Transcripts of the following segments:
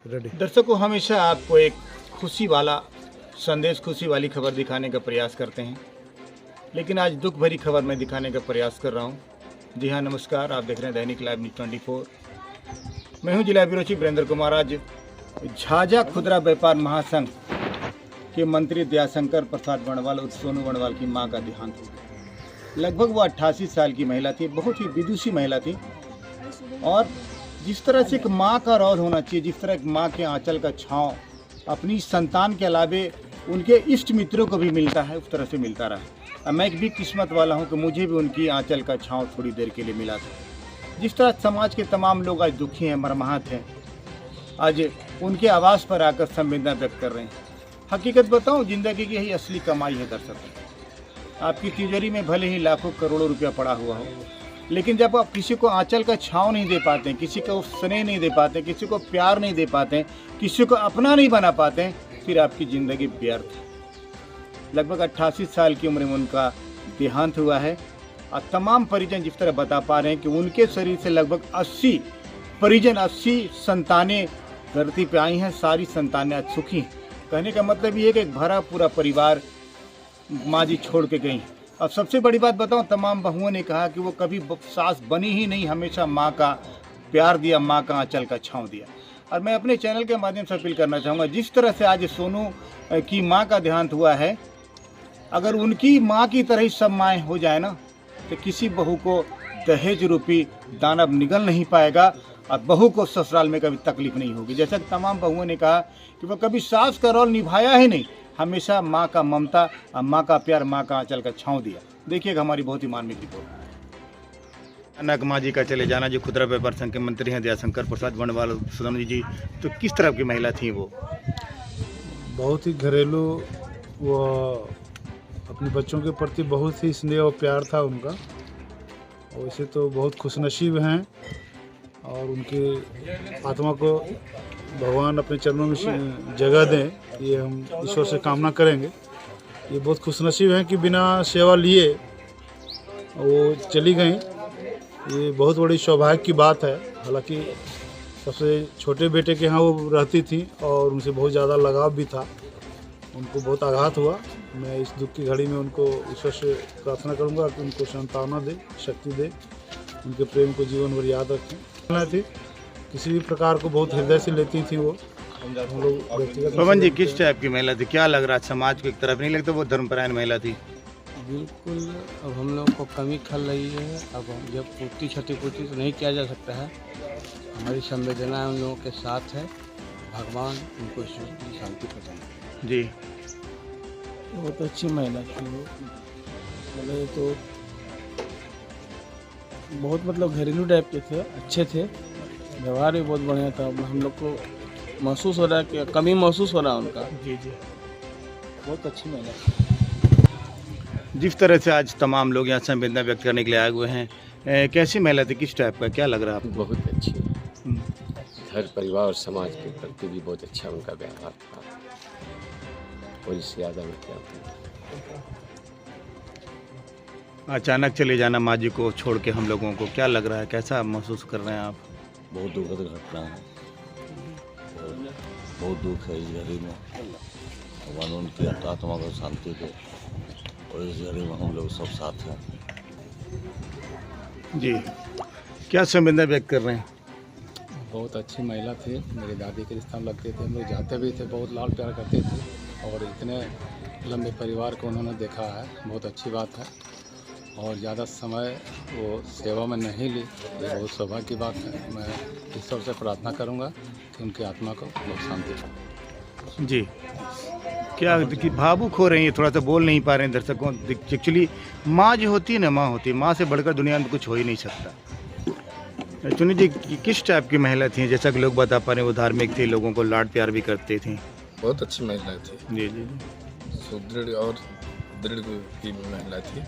Ready. दर्शकों, हमेशा आपको एक खुशी वाला संदेश, खुशी वाली खबर दिखाने का प्रयास करते हैं, लेकिन आज दुख भरी खबर मैं दिखाने का प्रयास कर रहा हूं। जी हाँ, नमस्कार। आप देख रहे हैं दैनिक लाइव न्यूज़ 24। मैं हूं जिला ब्यूरो चीफ वीरेंद्र कुमार। आज झाझा खुदरा व्यापार महासंघ के मंत्री दयाशंकर प्रसाद वर्णवाल और सोनू वर्णवाल की मां का देहांत हो गया। लगभग वो 88 साल की महिला थी, बहुत ही विदुषी महिला थी। और जिस तरह से एक माँ का रोल होना चाहिए, जिस तरह एक माँ के आंचल का छांव अपनी संतान के अलावे उनके इष्ट मित्रों को भी मिलता है, उस तरह से मिलता रहा। मैं एक भी किस्मत वाला हूँ कि मुझे भी उनकी आंचल का छांव थोड़ी देर के लिए मिला था। जिस तरह समाज के तमाम लोग आज दुखी हैं, मर्माहत हैं, आज उनके आवास पर आकर संवेदना व्यक्त कर रहे हैं। हकीकत बताऊं, जिंदगी की यही असली कमाई है दर्शक। आपकी तिजोरी में भले ही लाखों करोड़ों रुपया पड़ा हुआ हो, लेकिन जब आप किसी को आंचल का छांव नहीं दे पाते, किसी को स्नेह नहीं दे पाते, किसी को प्यार नहीं दे पाते, किसी को अपना नहीं बना पाते, फिर आपकी ज़िंदगी व्यर्थ है। लगभग 88 साल की उम्र में उनका देहांत हुआ है। और तमाम परिजन जिस तरह बता पा रहे हैं कि उनके शरीर से लगभग 80 परिजन, 80 संतानें धरती पे आई हैं। सारी संतानें आज सुखी हैं। कहने का मतलब ये है कि एक भरा पूरा परिवार माँ जी छोड़ के गई। अब सबसे बड़ी बात बताऊं, तमाम बहुओं ने कहा कि वो कभी सास बनी ही नहीं, हमेशा माँ का प्यार दिया, माँ का आंचल का छांव दिया। और मैं अपने चैनल के माध्यम से अपील करना चाहूँगा, जिस तरह से आज सोनू की माँ का देहांत हुआ है, अगर उनकी माँ की तरह ही सब माएँ हो जाए ना, तो किसी बहू को दहेज रूपी दानव निगल नहीं पाएगा और बहू को ससुराल में कभी तकलीफ नहीं होगी। जैसा कि तमाम बहुओं ने कहा कि वो कभी सास का रोल निभाया ही नहीं, हमेशा माँ का ममता और माँ का प्यार, माँ का आंचल का छांव दिया। देखिएगा हमारी बहुत ही मार्मिक रिपोर्ट। अनक माँ जी का चले जाना, जो खुदरा व्यापार संघ के मंत्री हैं दयाशंकर प्रसाद वर्णवाल सोनू जी, तो किस तरह की महिला थी वो? बहुत ही घरेलू, वो अपने बच्चों के प्रति बहुत ही स्नेह और प्यार था उनका। वैसे तो बहुत खुशनसीब हैं और उनकी आत्मा को भगवान अपने चरणों में जगह दें, ये हम ईश्वर से कामना करेंगे। ये बहुत खुशनसीब हैं कि बिना सेवा लिए वो चली गई। ये बहुत बड़ी सौभाग्य की बात है। हालांकि सबसे छोटे बेटे के यहाँ वो रहती थी और उनसे बहुत ज़्यादा लगाव भी था। उनको बहुत आघात हुआ। मैं इस दुख की घड़ी में उनको ईश्वर से प्रार्थना करूंगा कि उनको सांत्वना दे, शक्ति दे, उनके प्रेम को जीवन भर याद रखें। थी किसी भी प्रकार को बहुत हृदय से लेती थी वो। हम लोग व्यक्तिगत पवन जी, किस टाइप की महिला थी? क्या लग रहा है समाज को एक तरफ नहीं लगता वो धर्मपरायण महिला थी? बिल्कुल। अब हम लोग को कमी खल रही है। अब जब पूर्ति क्षतिपूर्ति तो नहीं किया जा सकता है। हमारी संवेदना उन लोगों के साथ है। भगवान उनको शांति प्रदान। जी, बहुत अच्छी महिला थी वो। मतलब तो बहुत घरेलू टाइप के थे, अच्छे थे, व्यवहार भी बहुत बढ़िया था। हम लोग को महसूस हो रहा है कि कमी महसूस हो रहा है उनका। जी जी, बहुत अच्छी महिला। जिस तरह से आज तमाम लोग यहाँ संवेदना व्यक्त करने के लिए आए हुए हैं, कैसी महिला थी, किस टाइप का, क्या लग रहा है आपको? बहुत अच्छी है। घर परिवार और समाज के प्रति भी बहुत अच्छा उनका व्यवहार था। और इससे ज़्यादा मैं क्या कहूँ। अचानक चले जाना माँ जी को छोड़ के हम लोगों को, क्या लग रहा है, कैसा महसूस कर रहे हैं आप? बहुत दुखद घटना है, बहुत दुख है इस घड़ी में। भगवान उनकी आत्मा को शांति दे और इस घड़ी में हम लोग सब साथ हैं। जी, क्या संवेदना व्यक्त कर रहे हैं? बहुत अच्छी महिला थी। मेरी दादी के रिश्ता में लगते थे, हम लोग जाते भी थे, बहुत लाड प्यार करते थे। और इतने लंबे परिवार को उन्होंने देखा है, बहुत अच्छी बात है। और ज़्यादा समय वो सेवा में नहीं ली, ये बहुत सौभाग्य की बात है। मैं ईश्वर से प्रार्थना करूंगा कि उनकी आत्मा को बहुत शांति पाए। जी, क्या कि भावुक हो रही है, थोड़ा सा बोल नहीं पा रहे हैं दर्शकों। एक्चुअली माँ जो होती है ना, माँ होती है, माँ से बढ़कर दुनिया में कुछ हो ही नहीं सकता। चुनी जी, किस टाइप की महिला थी? जैसा कि लोग बता पा रहे हैं, वो धार्मिक थी, लोगों को लाड प्यार भी करती थी। बहुत अच्छी महिला थी। जी जी, सुदृढ़ और दृढ़ की महिला थी।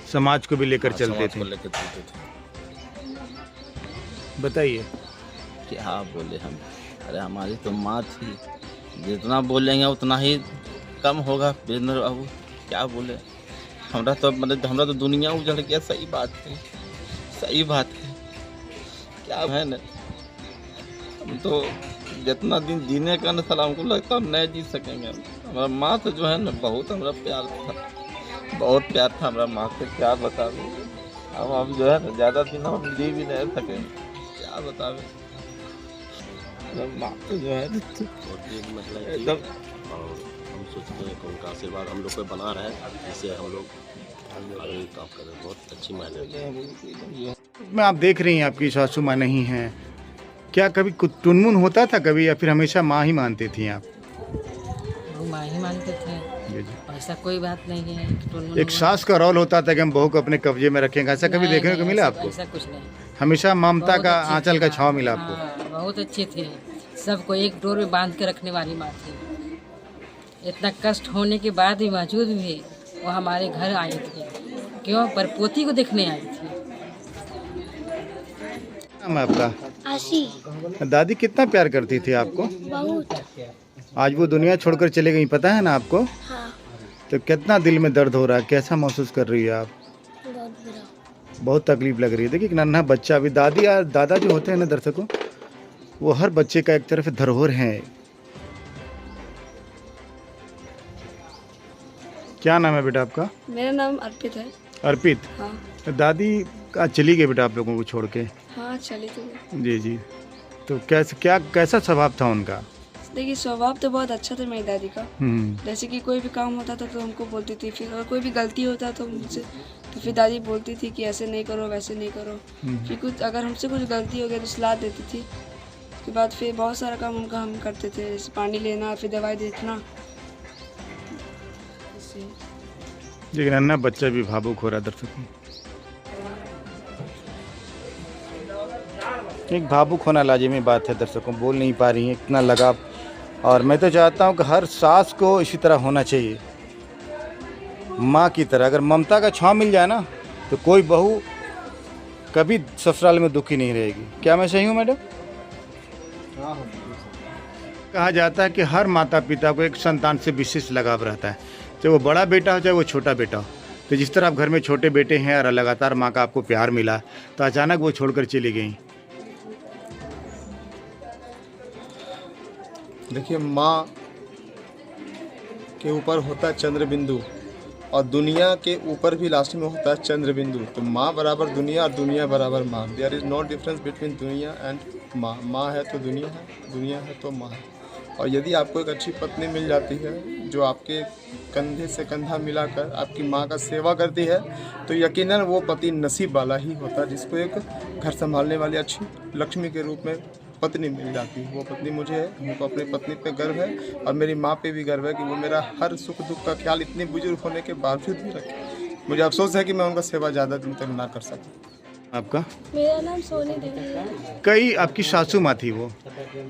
समाज को भी लेकर चलते थे। बताइए। क्या बोले हम? अरे हमारी तो माँ थी, जितना बोलेंगे उतना ही कम होगा। वीरेंद्र बाबू क्या बोले, हमरा तो दुनिया उजड़ गया। सही बात है, सही बात है। क्या है न, हम तो जितना दिन जीने का न साला हमको लगता है नहीं जी सकेंगे। हमारा माँ तो जो है ना बहुत हमारा प्यार था, बहुत प्यार था हमारा माँ से, क्या बता दूँ। अब हम जो है ना ज़्यादा दिन हम जी भी नहीं सकेंगे, क्या बतावे। माँ तो जो है एकदम, और हम सोचते हैं कि उनका आशीर्वाद हम लोग पे बना रहे, जिससे हम लोग आगे काम करें। बहुत अच्छी महिला में आप देख रही हैं आपकी सासू माँ नहीं हैं, क्या कभी कुछ टुनमुन होता था कभी, या फिर हमेशा माँ ही मानती थी आप? वो माँ ही मानते थे, ऐसा कोई बात नहीं है। टुनमुन एक सास का रोल होता था कि हम बहू को अपने कब्जे में रखेंगे, ऐसा कभी नहीं, देखने को नहीं, मिला ऐसा- आपको? ऐसा कुछ नहीं। हमेशा ममता बहुत का अच्छी आंचल थी का माँ। छाव मिला आपको? हाँ, बहुत अच्छी थी, सबको एक डोर में बांध के रखने वाली माँ थी। इतना कष्ट होने के बाद भी मौजूद भी वो हमारे घर आई थी। क्यों? पर पोती को देखने आई थी। नाम है आपका? आशी। दादी कितना प्यार करती थी आपको? बहुत। आज वो दुनिया छोड़कर चले गई, पता है ना आपको? हाँ। तो कितना दिल में दर्द हो रहा है, कैसा महसूस कर रही है आप? बहुत बुरा। बहुत तकलीफ लग रही है। देखिए एक नन्हा बच्चा, अभी दादी या दादा जो होते हैं ना दर्शकों, वो हर बच्चे का एक तरफ धरोहर है। क्या नाम है बेटा आपका? मेरा नाम अर्पित है। अर्पित। हाँ। तो दादी आज चली गई बेटा आप लोगों को छोड़ के? हाँ चली तो। जी जी। तो कैसा स्वभाव था उनका? देखिए स्वभाव तो बहुत अच्छा था मेरी दादी का। जैसे कि कोई भी काम होता था तो हमको बोलती थी, फिर अगर कोई भी गलती होता तो मुझसे, तो फिर दादी बोलती थी कि ऐसे नहीं करो वैसे नहीं करो। फिर कुछ अगर हमसे कुछ गलती हो गया तो सलाह देती थी। उसके बाद फिर बहुत सारा काम उनका हम करते थे, जैसे पानी लेना, फिर दवाई देखना। लेकिन अन्ना बच्चा भी भावुक हो रहा है दर्शकों। एक भावुक होना लाजिमी बात है दर्शकों, बोल नहीं पा रही है, इतना लगाव। और मैं तो चाहता हूँ कि हर सास को इसी तरह होना चाहिए, माँ की तरह। अगर ममता का छांव मिल जाए ना तो कोई बहू कभी ससुराल में दुखी नहीं रहेगी। क्या मैं सही हूँ मैडम? कहा जाता है कि हर माता पिता को एक संतान से विशेष लगाव रहता है, चाहे वो बड़ा बेटा हो चाहे वो छोटा बेटा हो। तो जिस तरह आप घर में छोटे बेटे हैं और लगातार माँ का आपको प्यार मिला, तो अचानक वो छोड़कर चली गई। देखिए माँ के ऊपर होता है चंद्र बिंदु, और दुनिया के ऊपर भी लास्ट में होता है चंद्र बिंदु। तो माँ बराबर दुनिया और दुनिया बराबर माँ। There is no difference between दुनिया एंड माँ। माँ है तो दुनिया है, दुनिया है तो माँ है। और यदि आपको एक अच्छी पत्नी मिल जाती है जो आपके कंधे से कंधा मिलाकर आपकी माँ का सेवा करती है, तो यकीनन वो पति नसीब वाला ही होता है, जिसको एक घर संभालने वाली अच्छी लक्ष्मी के रूप में पत्नी मिल जाती है। वो पत्नी मुझे है, हमको अपनी पत्नी पे गर्व है, और मेरी माँ पे भी गर्व है कि वो मेरा हर सुख दुख का ख्याल इतनी बुजुर्ग होने के बावजूद भी रखे। मुझे अफसोस है कि मैं उनका सेवा ज़्यादा दिन तक ना कर सकूँ। आपका? मेरा नाम सोनी देवी है। कई आपकी सासू माँ थी वो,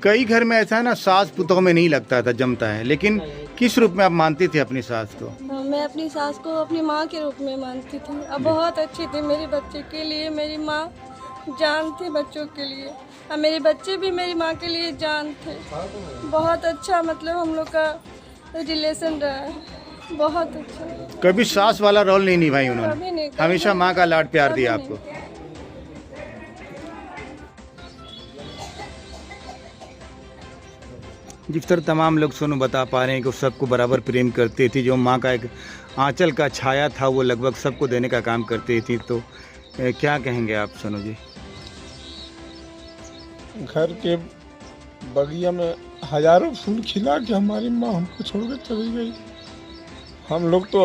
कई घर में ऐसा है ना, सास पुतों में नहीं लगता था, जमता है, लेकिन किस रूप में आप मानती थी अपनी सास को? मैं अपनी सास को अपनी माँ के रूप में मानती थी। अब बहुत अच्छी थी मेरे बच्चे के लिए। मेरी माँ जान थी बच्चों के लिए, और मेरे बच्चे भी मेरी माँ के लिए जान थे। बहुत अच्छा मतलब हम लोग का रिलेशन रहा है, बहुत अच्छा। कभी सास वाला रोल नहीं निभाई कभी उन्होंने, नहीं, हमेशा माँ का लाड प्यार कभी दिया नहीं। आपको। जिस तरह तमाम लोग सोनू बता पा रहे हैं कि वो सबको बराबर प्रेम करती थी, जो माँ का एक आंचल का छाया था वो लगभग सबको देने का काम करती थी। तो क्या कहेंगे आप सोनू जी? घर के बगिया में हजारों फूल खिला के हमारी माँ हमको छोड़कर चली गई। हम लोग तो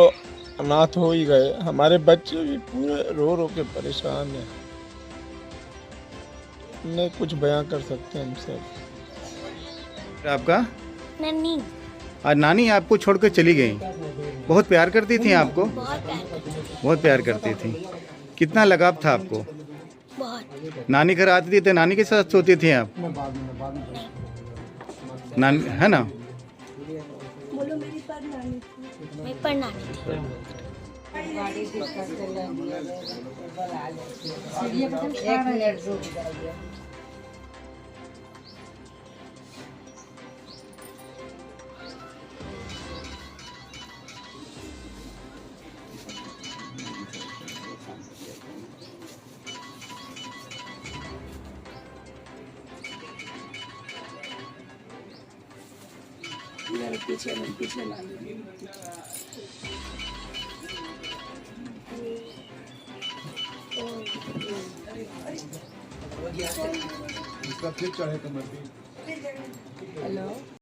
अनाथ हो ही गए, हमारे बच्चे भी पूरे रो रो के परेशान हैं। नहीं कुछ बयां कर सकते हम सब। आपका? नन्नी। आज नानी आपको छोड़कर चली गई, बहुत प्यार करती थी आपको? बहुत प्यार करती थी। कितना लगाव था आपको? बहुत। नानी घर आती थी तो नानी के साथ सोती थी आप? नानी है ना? बोलो मेरी पर नानी थी। मैं पर नानी थी। एक मिनट रुक जाइए। इधर पीछे ला लीजिए। इसका फिर चढ़े कमर पे। हेलो।